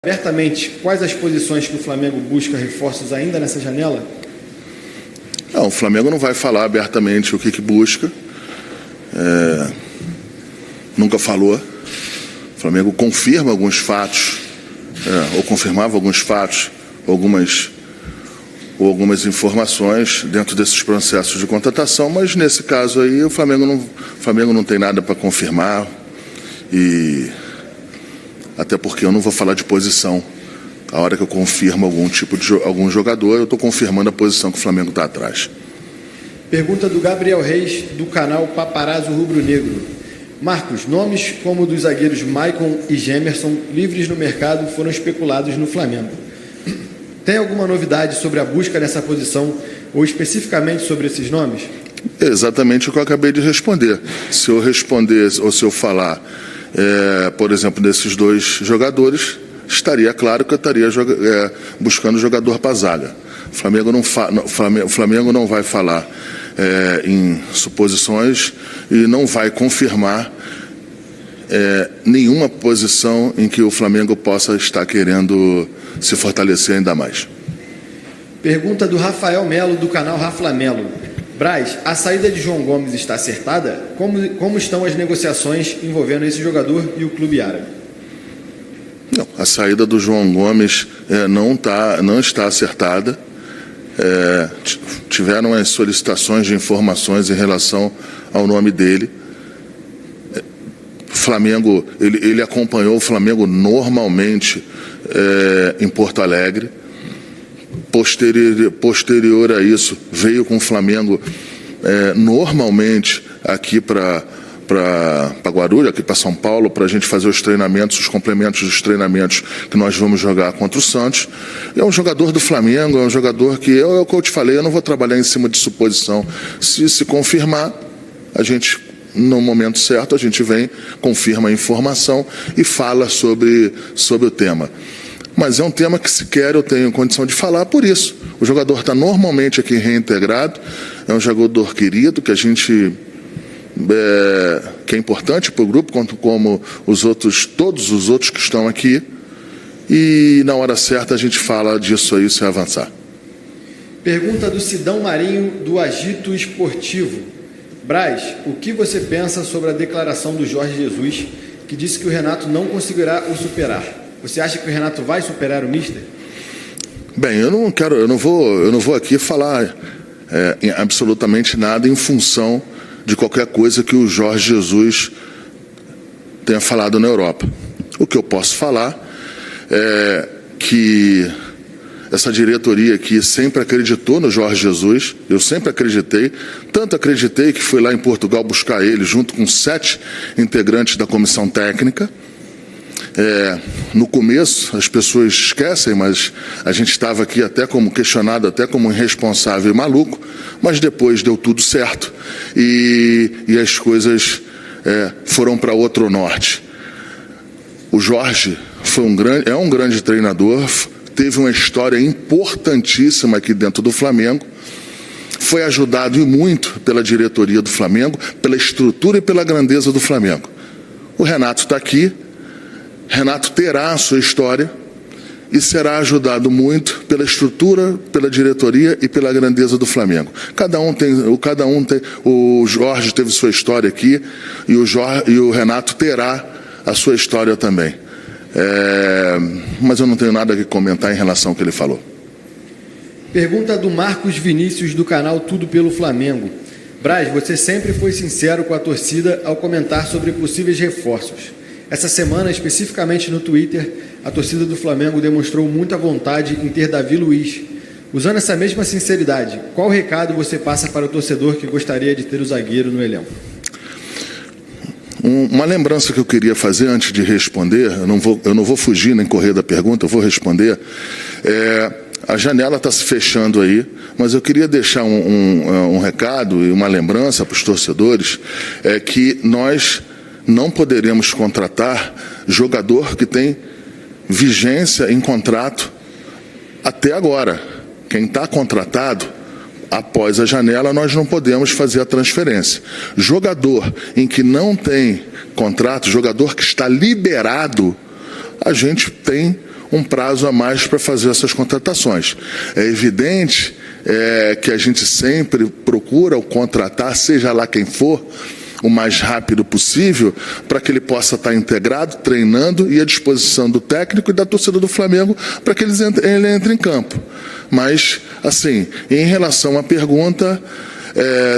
abertamente quais as posições que o Flamengo busca reforços ainda nessa janela? Não, o Flamengo não vai falar abertamente o que busca. Nunca falou. O Flamengo confirma alguns fatos, ou confirmava alguns fatos, ou algumas informações dentro desses processos de contratação, mas nesse caso aí o Flamengo não tem nada para confirmar, e até porque eu não vou falar de posição. A hora que eu confirmo algum jogador, eu estou confirmando a posição que o Flamengo está atrás. Pergunta do Gabriel Reis, do canal Paparazzo Rubro Negro. Marcos, nomes como dos zagueiros Maicon e Gemerson, livres no mercado, foram especulados no Flamengo. Tem alguma novidade sobre a busca nessa posição, ou especificamente sobre esses nomes? É exatamente o que eu acabei de responder. Se eu responder, ou se eu falar, por exemplo, desses dois jogadores, estaria claro que eu estaria buscando jogador para a zaga. O Flamengo não vai falar em suposições e não vai confirmar nenhuma posição em que o Flamengo possa estar querendo se fortalecer ainda mais. Pergunta do Rafael Melo, do canal Raflamelo. Braz, a saída de João Gomes está acertada? Como estão as negociações envolvendo esse jogador e o clube árabe? Não, a saída do João Gomes não está acertada. Tiveram as solicitações de informações em relação ao nome dele. Flamengo, ele acompanhou o Flamengo normalmente em Porto Alegre. Posterior a isso, veio com o Flamengo normalmente aqui para Guarulhos, aqui para São Paulo, para a gente fazer os treinamentos, os complementos dos treinamentos que nós vamos jogar contra o Santos. É um jogador do Flamengo, é um jogador que, é o que eu te falei, eu não vou trabalhar em cima de suposição. Se confirmar, a gente, no momento certo, a gente vem, confirma a informação e fala sobre o tema. Mas é um tema que, sequer eu tenho condição de falar por isso. O jogador está normalmente aqui reintegrado, é um jogador querido, que a gente... que é importante para o grupo, como todos os outros que estão aqui, e na hora certa a gente fala disso aí se avançar. Pergunta do Sidão Marinho, do Agito Esportivo. Braz, o que você pensa sobre a declaração do Jorge Jesus, que disse que o Renato não conseguirá o superar? Você acha que o Renato vai superar o Mister? Bem, eu não vou aqui falar absolutamente nada em função de qualquer coisa que o Jorge Jesus tenha falado na Europa. O que eu posso falar é que essa diretoria aqui sempre acreditou no Jorge Jesus, eu sempre acreditei, tanto acreditei que fui lá em Portugal buscar ele junto com 7 integrantes da comissão técnica. No começo as pessoas esquecem, mas a gente estava aqui até como questionado, até como irresponsável e maluco, mas depois deu tudo certo e as coisas foram para outro norte. O Jorge é um grande treinador, teve uma história importantíssima aqui dentro do Flamengo, foi ajudado e muito pela diretoria do Flamengo, pela estrutura e pela grandeza do Flamengo. O Renato está aqui. Renato terá a sua história e será ajudado muito pela estrutura, pela diretoria e pela grandeza do Flamengo. O Jorge teve sua história aqui e o Renato terá a sua história também. Mas eu não tenho nada a comentar em relação ao que ele falou. Pergunta do Marcos Vinícius, do canal Tudo pelo Flamengo. Braz, você sempre foi sincero com a torcida ao comentar sobre possíveis reforços. Essa semana, especificamente no Twitter, a torcida do Flamengo demonstrou muita vontade em ter Davi Luiz. Usando essa mesma sinceridade, qual recado você passa para o torcedor que gostaria de ter o zagueiro no elenco? Uma lembrança que eu queria fazer antes de responder, eu não vou fugir nem correr da pergunta, eu vou responder. A janela está se fechando aí, mas eu queria deixar um recado e uma lembrança para os torcedores, que nós não poderemos contratar jogador que tem vigência em contrato até agora. Quem está contratado, após a janela, nós não podemos fazer a transferência. Jogador em que não tem contrato, jogador que está liberado, a gente tem um prazo a mais para fazer essas contratações. É evidente que a gente sempre procura contratar, seja lá quem for, o mais rápido possível, para que ele possa estar integrado, treinando e à disposição do técnico e da torcida do Flamengo para que ele entre em campo. Mas, assim, em relação à pergunta,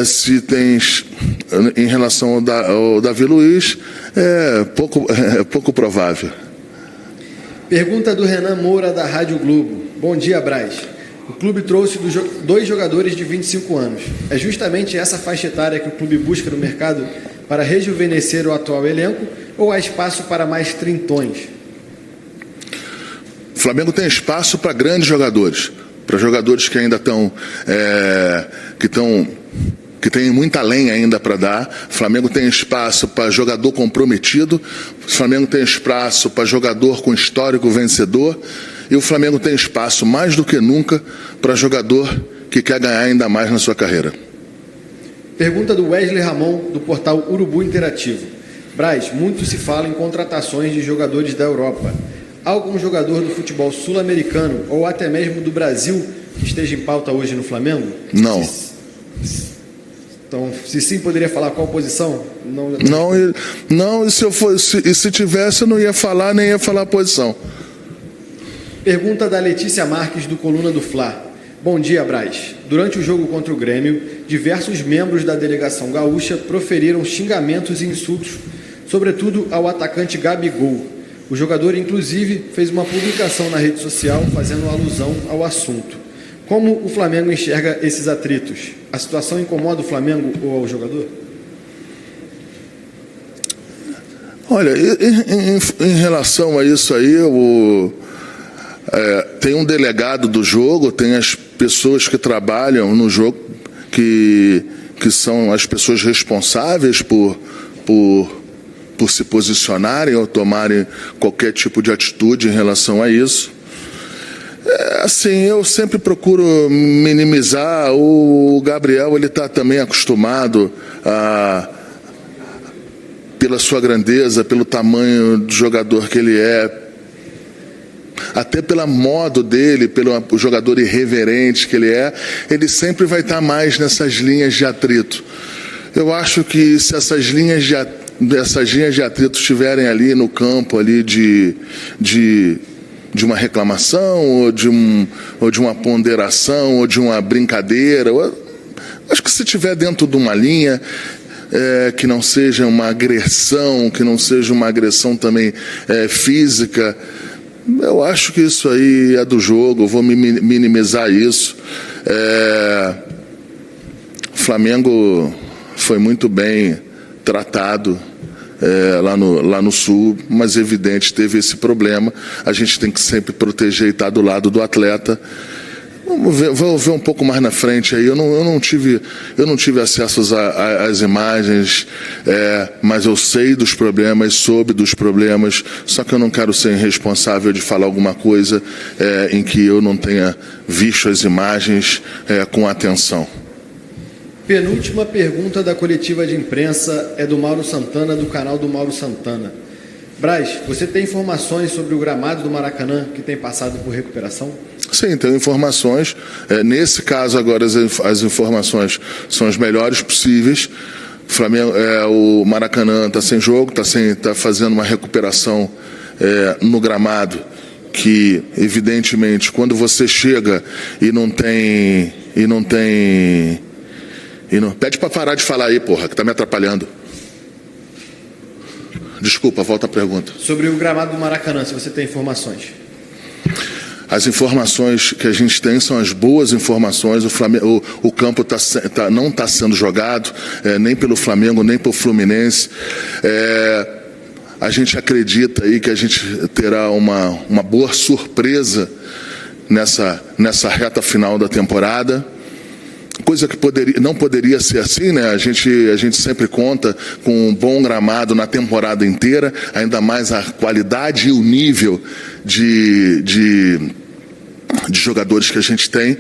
se tens, em relação ao Davi Luiz, é pouco provável. Pergunta do Renan Moura, da Rádio Globo. Bom dia, Braz. O clube trouxe 2 jogadores de 25 anos. É justamente essa faixa etária que o clube busca no mercado para rejuvenescer o atual elenco, ou há espaço para mais trintões? O Flamengo tem espaço para grandes jogadores, para jogadores que ainda que tem muita lenha ainda para dar. O Flamengo tem espaço para jogador comprometido, o Flamengo tem espaço para jogador com histórico vencedor, e o Flamengo tem espaço mais do que nunca para jogador que quer ganhar ainda mais na sua carreira. Pergunta do Wesley Ramon, do portal Urubu Interativo. Braz, muito se fala em contratações de jogadores da Europa. Há algum jogador do futebol sul-americano ou até mesmo do Brasil que esteja em pauta hoje no Flamengo? Não. Então, se sim, poderia falar qual posição? Não, e se tivesse, eu não ia falar, nem ia falar a posição. Pergunta da Letícia Marques, do Coluna do Fla. Bom dia, Braz. Durante o jogo contra o Grêmio, diversos membros da delegação gaúcha proferiram xingamentos e insultos, sobretudo ao atacante Gabigol. O jogador, inclusive, fez uma publicação na rede social fazendo alusão ao assunto. Como o Flamengo enxerga esses atritos? A situação incomoda o Flamengo ou ao jogador? Olha, em relação a isso aí, tem um delegado do jogo, tem as pessoas que trabalham no jogo, que são as pessoas responsáveis por se posicionarem ou tomarem qualquer tipo de atitude em relação a isso. Assim, eu sempre procuro minimizar. O Gabriel, ele está também acostumado pela sua grandeza, pelo tamanho do jogador que ele é, até pelo modo dele, pelo jogador irreverente que ele é, ele sempre vai estar mais nessas linhas de atrito. Eu acho que se essas linhas de atrito estiverem ali no campo ali de uma reclamação, ou de uma ponderação, ou de uma brincadeira, acho que se estiver dentro de uma linha que não seja uma agressão, que não seja uma agressão também física, eu acho que isso aí é do jogo, eu vou minimizar isso. O Flamengo foi muito bem tratado lá no Sul, mas evidente teve esse problema. A gente tem que sempre proteger e estar do lado do atleta. Vou ver um pouco mais na frente aí. Eu não tive acesso às imagens, mas eu sei dos problemas, soube dos problemas, só que eu não quero ser irresponsável de falar alguma coisa em que eu não tenha visto as imagens com atenção. Penúltima pergunta da coletiva de imprensa é do Mauro Santana, do canal do Mauro Santana. Braz, você tem informações sobre o gramado do Maracanã que tem passado por recuperação? Sim, tenho informações. Nesse caso agora as informações são as melhores possíveis. O Maracanã está sem jogo, está fazendo uma recuperação no gramado, que evidentemente quando você chega pede para parar de falar aí, porra, que está me atrapalhando. Desculpa, volta a pergunta. Sobre o gramado do Maracanã, se você tem informações. As informações que a gente tem são as boas informações. O campo não está sendo jogado, nem pelo Flamengo, nem pelo Fluminense. A gente acredita aí que a gente terá uma boa surpresa nessa reta final da temporada. Coisa que não poderia ser assim, né? A gente sempre conta com um bom gramado na temporada inteira, ainda mais a qualidade e o nível de jogadores que a gente tem.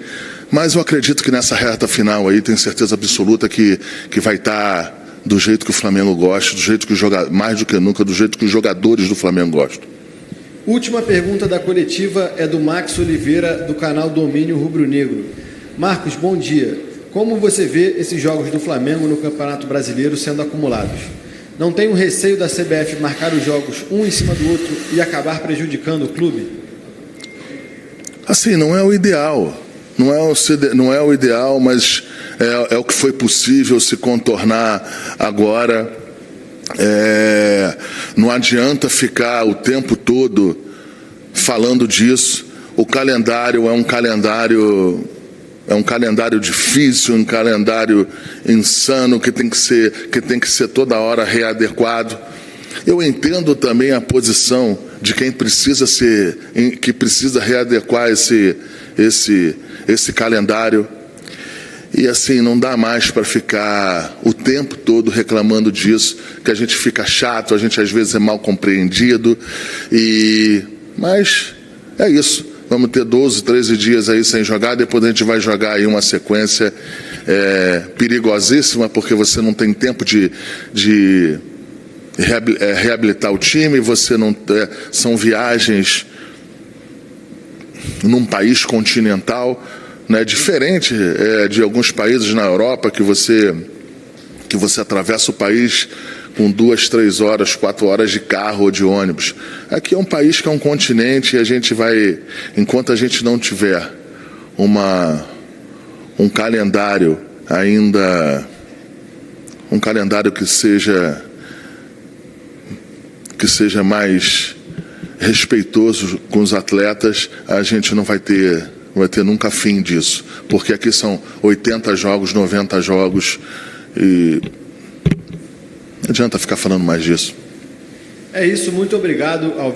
Mas eu acredito que nessa reta final aí, tenho certeza absoluta que vai estar do jeito que o Flamengo gosta, do jeito que mais do que nunca, do jeito que os jogadores do Flamengo gostam. Última pergunta da coletiva é do Max Oliveira, do canal Domínio Rubro Negro. Marcos, bom dia. Como você vê esses jogos do Flamengo no Campeonato Brasileiro sendo acumulados? Não tem um receio da CBF marcar os jogos um em cima do outro e acabar prejudicando o clube? Assim, não é o ideal. Não é o ideal, mas é o que foi possível se contornar agora. Não adianta ficar o tempo todo falando disso. O calendário é um calendário difícil, um calendário insano que tem que ser toda hora readequado. Eu entendo também a posição de quem precisa readequar esse calendário. E assim, não dá mais para ficar o tempo todo reclamando disso, que a gente fica chato, a gente às vezes é mal compreendido. Mas é isso. Vamos ter 12, 13 dias aí sem jogar, depois a gente vai jogar aí uma sequência perigosíssima, porque você não tem tempo de reabilitar o time, você não são viagens num país continental, né, diferente de alguns países na Europa que você atravessa o país com 2, 3 horas, 4 horas de carro ou de ônibus. Aqui é um país que é um continente e a gente vai, enquanto a gente não tiver um calendário ainda, um calendário que seja mais respeitoso com os atletas, a gente não vai ter nunca fim disso, porque aqui são 80 jogos, 90 jogos e não adianta ficar falando mais disso. É isso, muito obrigado ao